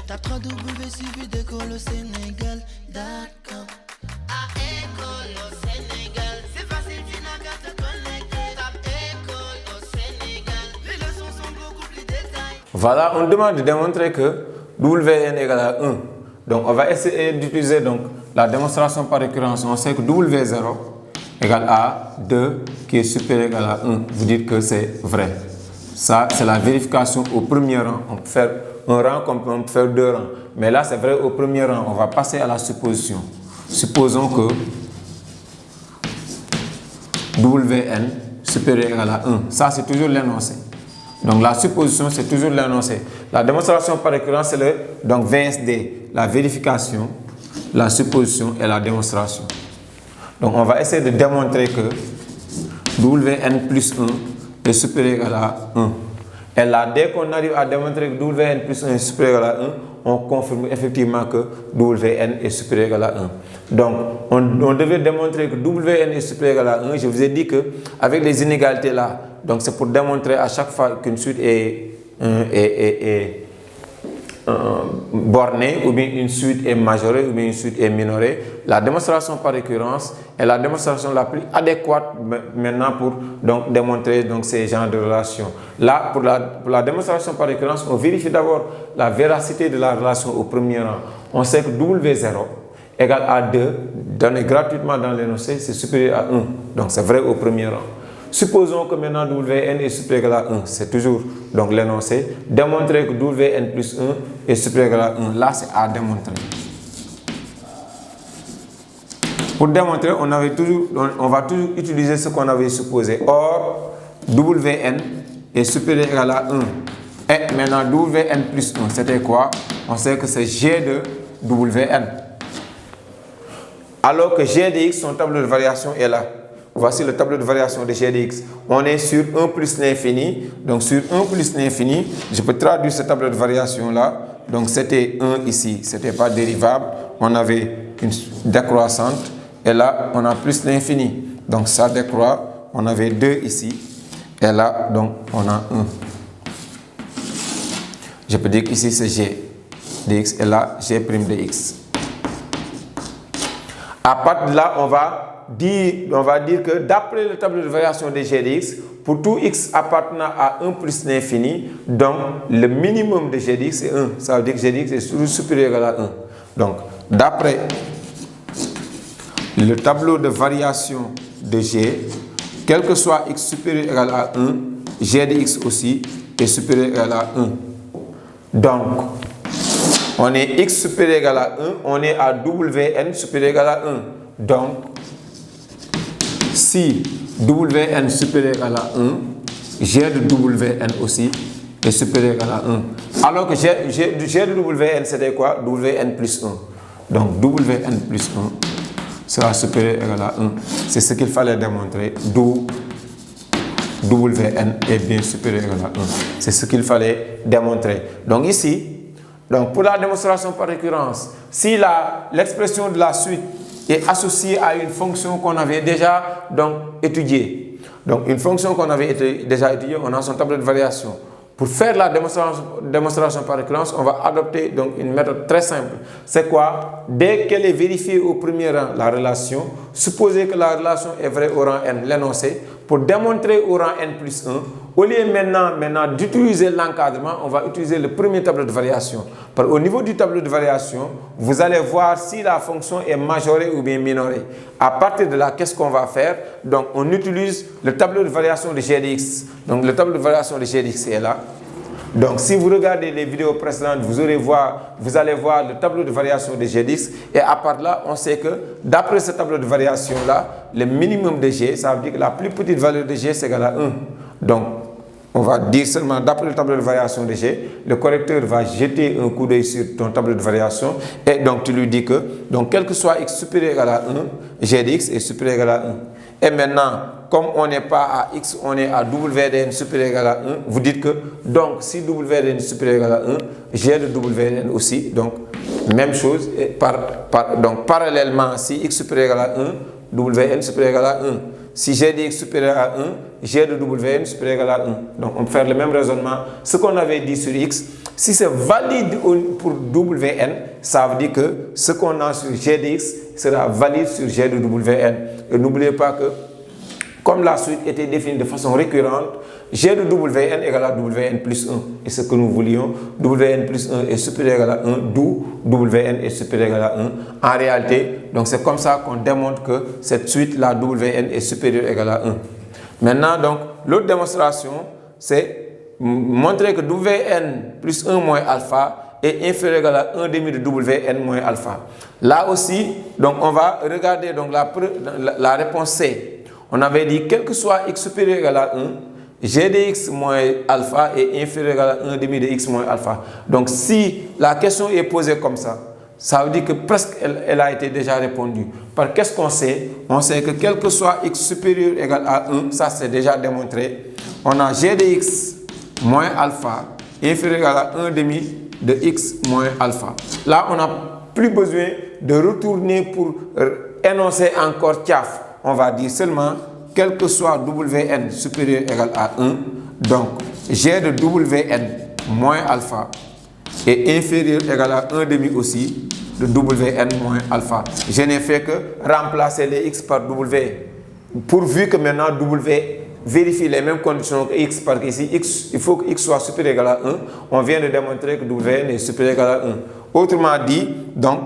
Tape 3W suivi d'école au Sénégal.com. À école au Sénégal, c'est facile, tu n'as qu'à te connecter. Tape école au Sénégal, les leçons sont beaucoup plus détaillées. Voilà, on demande de démontrer que Wn égale à 1. Donc on va essayer d'utiliser donc la démonstration par récurrence. On sait que W0 égale à 2 qui est supérieur égal à 1. Vous dites que c'est vrai. Ça, c'est la vérification au premier rang. On peut faire un rang comme on peut faire deux rangs. Mais là, c'est vrai au premier rang. On va passer à la supposition. Supposons que Wn supérieur égal à 1. Ça, c'est toujours l'énoncé. Donc la supposition, c'est toujours l'énoncé. La démonstration par récurrence, c'est le donc VSD, la vérification, la supposition et la démonstration. Donc on va essayer de démontrer que Wn plus 1 est supérieur égal à 1. Et là, dès qu'on arrive à démontrer que Wn plus 1 est supérieur égal à 1, on confirme effectivement que Wn est supérieur égal à 1. Donc, on devait démontrer que Wn est supérieur égal à 1. Je vous ai dit qu'avec les inégalités là, donc c'est pour démontrer à chaque fois qu'une suite est bornée, ou bien une suite est majorée, ou bien une suite est minorée. La démonstration par récurrence est la démonstration la plus adéquate maintenant pour donc, démontrer donc, ces genres de relations. Là, pour la démonstration par récurrence, on vérifie d'abord la véracité de la relation au premier rang. On sait que W0 égale à 2, donné gratuitement dans l'énoncé, c'est supérieur à 1. Donc c'est vrai au premier rang. Supposons que maintenant Wn est supérieur à 1, c'est toujours donc l'énoncé. Démontrer que Wn plus 1 est supérieur à 1, là c'est à démontrer. Pour démontrer, on va toujours utiliser ce qu'on avait supposé. Or, Wn est supérieur à 1. Et maintenant Wn plus 1, c'était quoi? On sait que c'est G de Wn. Alors que G de x, son tableau de variation est là. Voici le tableau de variation de G de x. On est sur 1 plus l'infini. Donc sur 1 plus l'infini, je peux traduire ce tableau de variation là. Donc c'était 1 ici, c'était pas dérivable. On avait une décroissante. Et là, on a plus l'infini. Donc ça décroît. On avait 2 ici. Et là, donc on a 1. Je peux dire qu'ici c'est G de x. Et là, G' de x. À partir de là, on va dire que d'après le tableau de variation de G de x, pour tout x appartenant à 1 plus l'infini, donc le minimum de G de x est 1. Ça veut dire que G de x est toujours supérieur à 1. Donc, d'après le tableau de variation de G, quel que soit x supérieur ou égal à 1, G de x aussi est supérieur ou égal à 1. Donc, on est x supérieur ou égal à 1, on est à Wn supérieur ou égal à 1. Donc, si Wn supérieur ou égal à 1, G de Wn aussi est supérieur ou égal à 1. Alors que G de Wn, c'était quoi? Wn plus 1. Donc, Wn plus 1 sera supérieur ou égal à 1. C'est ce qu'il fallait démontrer. D'où Wn est bien supérieur ou égal à 1. C'est ce qu'il fallait démontrer. Donc ici, donc pour la démonstration par récurrence, si l'expression de la suite est associée à une fonction qu'on avait déjà donc, étudiée. Donc une fonction qu'on avait déjà étudiée, on a son tableau de variation. Pour faire la démonstration par récurrence, on va adopter donc une méthode très simple. C'est quoi? Dès qu'elle est vérifiée au premier rang, la relation, supposez que la relation est vraie au rang n, l'énoncé, pour démontrer au rang n plus 1, au lieu maintenant d'utiliser l'encadrement, on va utiliser le premier tableau de variation. Au niveau du tableau de variation, vous allez voir si la fonction est majorée ou bien minorée. À partir de là, qu'est-ce qu'on va faire? Donc, on utilise le tableau de variation de G de x. Donc, le tableau de variation de G de x est là. Donc, si vous regardez les vidéos précédentes, vous allez voir le tableau de variation de G de x. Et à part de là, on sait que d'après ce tableau de variation-là, le minimum de G, ça veut dire que la plus petite valeur de G, c'est égal à 1. Donc, on va dire seulement d'après le tableau de variation de G, le correcteur va jeter un coup d'œil sur ton tableau de variation et donc tu lui dis que, donc quel que soit x supérieur ou égal à 1, G de x est supérieur ou égal à 1. Et maintenant, comme on n'est pas à x, on est à Wdn supérieur ou égal à 1, vous dites que, donc si Wdn supérieur ou égal à 1, G de Wdn aussi, donc même chose, et donc parallèlement, si x supérieur ou égal à 1, Wn supérieur ou égal à 1. Si G de x supérieur à 1, G de Wn supérieur ou égal à 1. Donc on peut faire le même raisonnement. Ce qu'on avait dit sur x, Si c'est valide pour Wn, ça veut dire que ce qu'on a sur G de x sera valide sur G de Wn. Et n'oubliez pas que, comme la suite était définie de façon récurrente, G de Wn égale à Wn plus 1. Et ce que nous voulions, Wn plus 1 est supérieur à 1, d'où Wn est supérieur à 1. En réalité, donc c'est comme ça qu'on démontre que cette suite-là, Wn est supérieure à 1. Maintenant, donc, l'autre démonstration, c'est montrer que Wn plus 1 moins alpha est inférieur à 1 demi de Wn moins alpha. Là aussi, donc on va regarder donc la réponse C. On avait dit, quel que soit x supérieur à 1, g de x moins alpha est inférieur à 1 demi de x moins alpha. Donc si la question est posée comme ça veut dire que presque elle a été déjà répondue. Par qu'est-ce qu'on sait? On sait que quel que soit x supérieur ou égal à 1, ça c'est déjà démontré. On a g de x moins alpha inférieur à 1 demi de x moins alpha. Là, on n'a plus besoin de retourner pour énoncer encore tiaf. On va dire seulement, quel que soit Wn supérieur ou égal à 1, donc g de Wn moins alpha est inférieur ou égal à 1 demi aussi de Wn moins alpha. Je n'ai fait que remplacer les x par W, pourvu que maintenant W vérifie les mêmes conditions que x, parce qu'ici, il faut que x soit supérieur ou égal à 1. On vient de démontrer que Wn est supérieur ou égal à 1. Autrement dit, donc,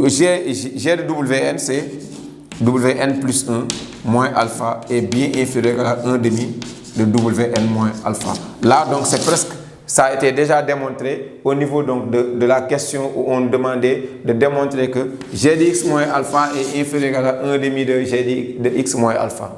g de Wn, c'est Wn plus 1 moins alpha est bien inférieur à 1 demi de Wn moins alpha. Là, donc, c'est presque, ça a été déjà démontré au niveau donc, de la question où on demandait de démontrer que g de x moins alpha est inférieur à 1 demi de g de x moins alpha.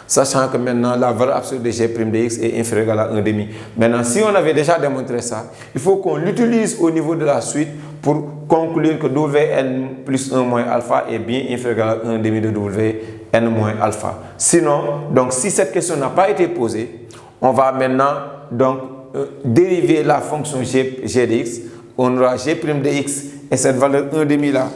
Sachant que maintenant la valeur absolue de g' de x est inférieure à 1 demi. Maintenant, si on avait déjà démontré ça, il faut qu'on l'utilise au niveau de la suite pour conclure que Wn plus 1 moins alpha est bien inférieur à 1 demi de Wn moins alpha. Sinon, donc si cette question n'a pas été posée, on va maintenant donc dériver la fonction g de x. On aura g' de x et cette valeur 1 demi là.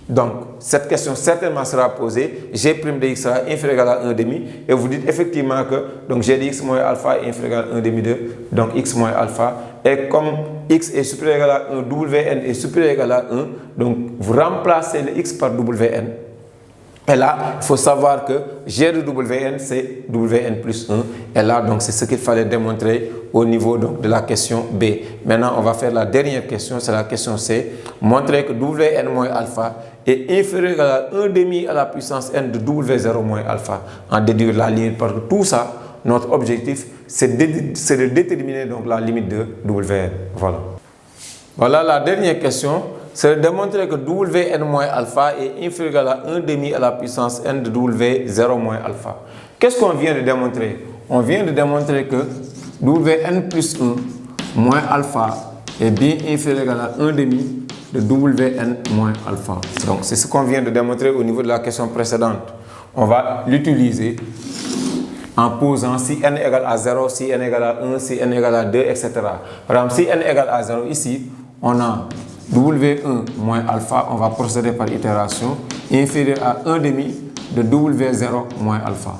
Donc, cette question certainement sera posée. G' de x sera inférieur à 1 demi. Et vous dites effectivement que donc g de x moins alpha est inférieur à 1 demi de donc x moins alpha. Et comme x est supérieur à 1, Wn est supérieur à 1, donc vous remplacez le x par Wn. Et là, il faut savoir que g de Wn, c'est Wn plus 1. Et là, donc, c'est ce qu'il fallait démontrer au niveau donc, de la question B. Maintenant, on va faire la dernière question, c'est la question C. Montrer que Wn moins alpha est inférieur à 1 demi à la puissance n de W0 moins alpha. En déduire la limite, parce que tout ça, notre objectif, c'est de déterminer donc, la limite de Wn. Voilà. Voilà la dernière question. C'est de démontrer que Wn moins alpha est inférieur à 1 demi à la puissance n de W0 moins alpha. Qu'est-ce qu'on vient de démontrer? On vient de démontrer que Wn plus 1 moins alpha est bien inférieur à 1 demi de Wn moins alpha. Donc, c'est ce qu'on vient de démontrer au niveau de la question précédente. On va l'utiliser en posant si n égale à 0, si n égale à 1, si n égale à 2, etc. Par exemple, si n égale à 0, ici, on a W1 moins alpha, on va procéder par itération, inférieur à 1 demi de W0 moins alpha.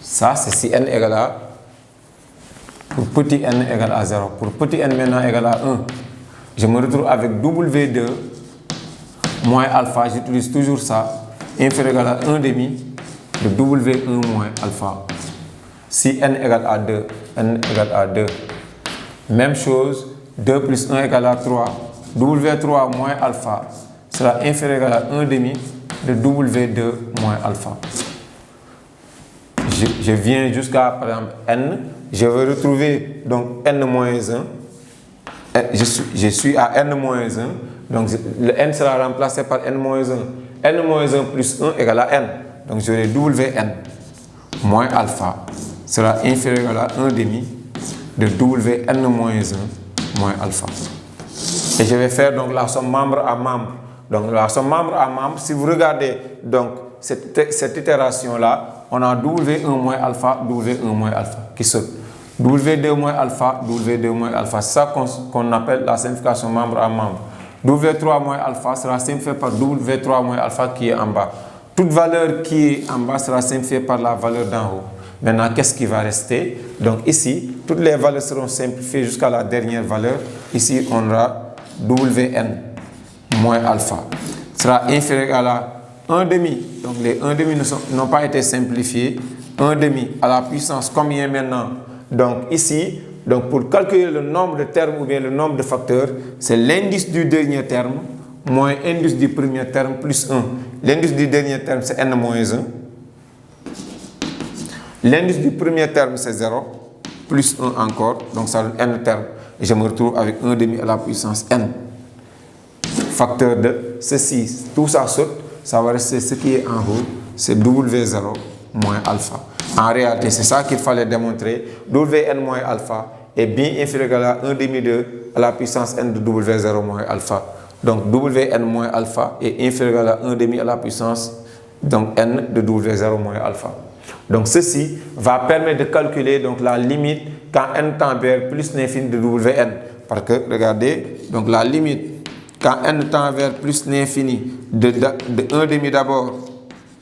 Ça, c'est si n égale à, pour petit n égale à 0. Pour petit n maintenant égale à 1, je me retrouve avec W2 moins alpha, j'utilise toujours ça, inférieur à 1 demi de W1 moins alpha. Si n égale à 2, n égale à 2. Même chose, 2 plus 1 égale à 3. W3 moins alpha sera inférieur à 1 demi de W2 moins alpha. Je viens jusqu'à, par exemple, n. Je vais retrouver donc n moins 1. Je suis à n moins 1. Donc le n sera remplacé par n moins 1. n moins 1 plus 1 égale à n. Donc j'aurai Wn moins alpha sera inférieur à 1 demi de Wn moins 1 moins alpha. Et je vais faire donc la somme membre à membre. Donc la somme membre à membre, si vous regardez donc cette itération là, on a W1 moins alpha, W1 moins alpha qui saute. W2 moins alpha, W2 moins alpha. C'est ça qu'on appelle la simplification membre à membre. W3 moins alpha sera simplifié par W3 moins alpha qui est en bas. Toute valeur qui est en bas sera simplifiée par la valeur d'en haut. Maintenant, qu'est-ce qui va rester? Donc ici, toutes les valeurs seront simplifiées jusqu'à la dernière valeur. Ici, on aura Wn moins alpha. Sera inférieur à 1 demi. Donc les 1 demi n'ont pas été simplifiés. 1 demi à la puissance combien maintenant? Donc ici, donc pour calculer le nombre de termes ou bien le nombre de facteurs, c'est l'indice du dernier terme moins l'indice du premier terme plus 1. L'indice du dernier terme c'est n moins 1. L'indice du premier terme c'est 0 plus 1 encore. Donc ça donne n termes. Et je me retrouve avec 1 demi à la puissance n. Facteur de ceci. Tout ça saute. Ça va rester ce qui est en haut. C'est W0 moins alpha. En réalité, c'est ça qu'il fallait démontrer. Wn moins alpha est bien inférieur à 1 demi à la puissance n de W0 moins alpha. Donc Wn moins alpha est inférieur à 1 demi à la puissance donc n de W0 moins alpha. Donc ceci va permettre de calculer donc la limite quand n tend vers plus l'infini de Wn. Parce que regardez, donc la limite quand n tend vers plus l'infini de 1 demi d'abord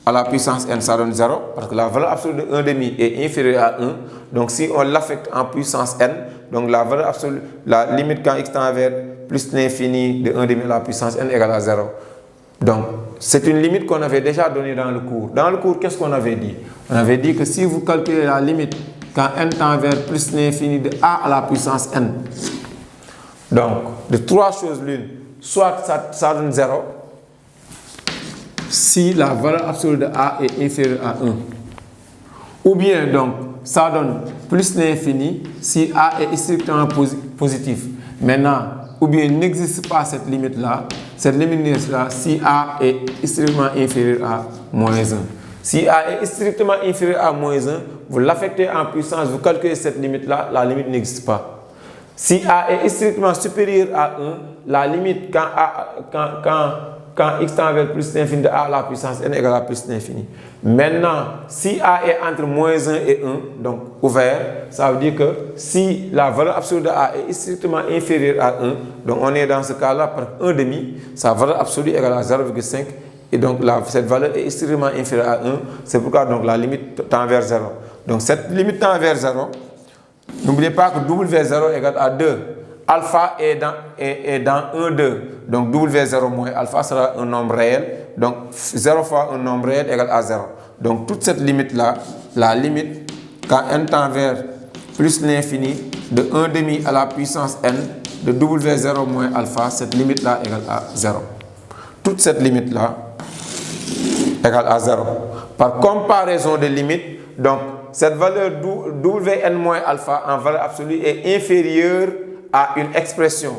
à la puissance n, ça donne 0, parce que la valeur absolue de 1 demi est inférieure à 1. Donc si on l'affecte en puissance n, donc la valeur absolue, la limite quand x tend vers plus l'infini de 1 demi à la puissance n égale à 0. Donc c'est une limite qu'on avait déjà donnée dans le cours. Dans le cours, qu'est-ce qu'on avait dit? On avait dit que si vous calculez la limite quand n tend vers plus l'infini de a à la puissance n, donc de trois choses l'une, soit ça donne 0, si la valeur absolue de a est inférieure à 1. Ou bien donc ça donne plus l'infini si a est strictement positif. Maintenant, ou bien n'existe pas cette limite là. Cette limite là si a est strictement inférieur à moins 1. Si a est strictement inférieur à moins 1, vous l'affectez en puissance, vous calculez cette limite là, la limite n'existe pas. Si a est strictement supérieur à 1, la limite quand x tend vers plus l'infini de a à la puissance n égale à plus l'infini. Maintenant, si a est entre moins 1 et 1, donc ouvert, ça veut dire que si la valeur absolue de a est strictement inférieure à 1, donc on est dans ce cas-là par 1 demi, sa valeur absolue égale à 0,5, et donc cette valeur est strictement inférieure à 1, c'est pourquoi donc la limite tend vers 0. Donc cette limite tend vers 0, n'oubliez pas que W0 égale à 2. Alpha est dans 1, 2. Donc W0 moins alpha sera un nombre réel. Donc 0 fois un nombre réel égale à 0. Donc toute cette limite-là, la limite, quand n tend vers plus l'infini de 1 demi à la puissance n de W0 moins alpha, cette limite-là égale à 0. Toute cette limite-là égale à 0. Par comparaison de limites, donc cette valeur Wn moins alpha en valeur absolue est inférieure à une expression.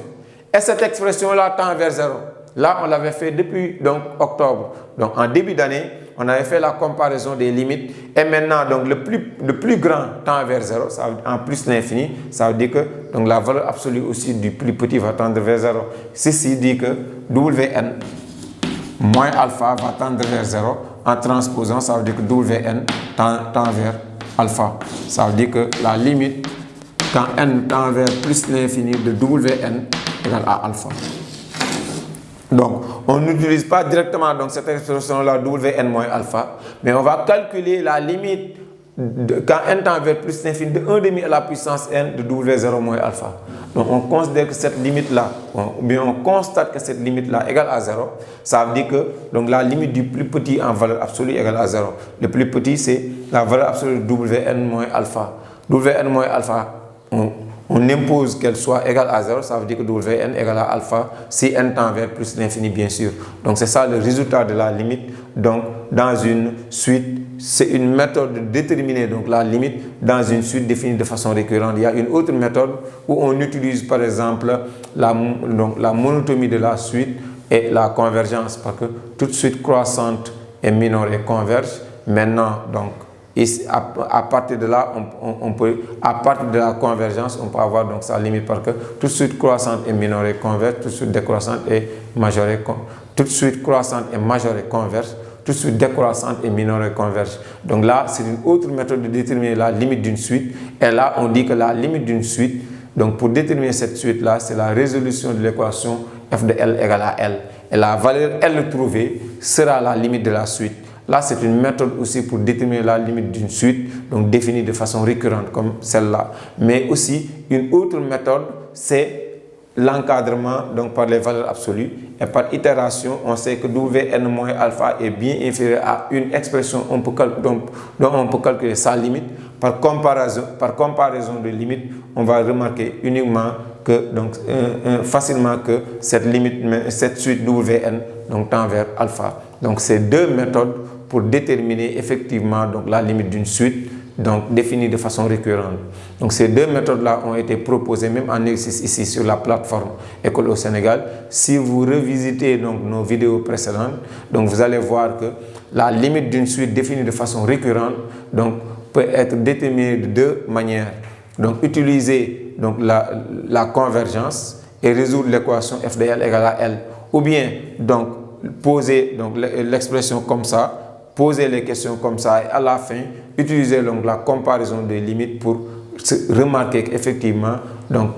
Et cette expression-là tend vers 0. Là, on l'avait fait depuis donc, octobre. Donc, en début d'année, on avait fait la comparaison des limites. Et maintenant, donc, le plus grand tend vers 0, ça veut, en plus l'infini. Ça veut dire que donc, la valeur absolue aussi du plus petit va tendre vers 0. Ceci dit que Wn moins alpha va tendre vers 0. En transposant, ça veut dire que Wn tend vers alpha. Ça veut dire que la limite quand n tend vers plus l'infini de Wn égale à alpha. Donc, on n'utilise pas directement donc, cette expression-là Wn moins alpha, mais on va calculer la limite quand n tend vers plus l'infini de 1 demi à la puissance n de W0 moins alpha. Donc, on considère que cette limite-là, ou bien on constate que cette limite-là égale à 0. Ça veut dire que donc, la limite du plus petit en valeur absolue égale à 0. Le plus petit, c'est la valeur absolue de Wn moins alpha. Wn moins alpha, on impose qu'elle soit égale à 0, ça veut dire que Wn égale à alpha si n tend vers plus l'infini, bien sûr. Donc c'est ça le résultat de la limite. Donc dans une suite, c'est une méthode de déterminer donc, la limite dans une suite définie de façon récurrente. Il y a une autre méthode où on utilise par exemple la monotomie de la suite et la convergence, parce que toute suite croissante et minorée converge. Maintenant, donc, à partir de là, on peut, à partir de la convergence, on peut avoir donc sa limite parce que toute suite croissante et minorée converge, toute suite décroissante et majorée toute suite croissante et majorée converge, toute suite décroissante et minorée converge. Donc là, c'est une autre méthode de déterminer la limite d'une suite. Et là, on dit que la limite d'une suite, donc pour déterminer cette suite-là, c'est la résolution de l'équation f de L égale à L. Et la valeur L trouvée sera la limite de la suite. Là, c'est une méthode aussi pour déterminer la limite d'une suite, donc définie de façon récurrente comme celle-là. Mais aussi, une autre méthode, c'est l'encadrement donc par les valeurs absolues. Et par itération, on sait que Wn moins alpha est bien inférieur à une expression dont on peut calculer sa limite. Par comparaison de limites, on va remarquer uniquement que facilement que cette suite Wn donc tend vers alpha. Donc c'est deux méthodes pour déterminer effectivement donc la limite d'une suite donc définie de façon récurrente. Donc ces deux méthodes-là ont été proposées même en exercice ici sur la plateforme École au Sénégal. Si vous revisitez donc nos vidéos précédentes, donc vous allez voir que la limite d'une suite définie de façon récurrente donc peut être déterminée de deux manières. Donc utiliser donc la convergence et résoudre l'équation f de L égale à L, ou bien donc poser donc l'expression comme ça, poser les questions comme ça et à la fin utiliser donc la comparaison des limites pour remarquer qu'effectivement donc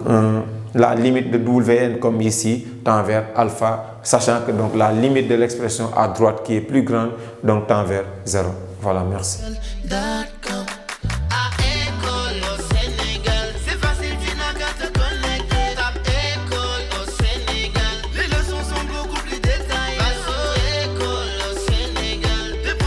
la limite de Wn comme ici tend vers alpha, sachant que donc la limite de l'expression à droite qui est plus grande donc tend vers 0. Voilà, merci.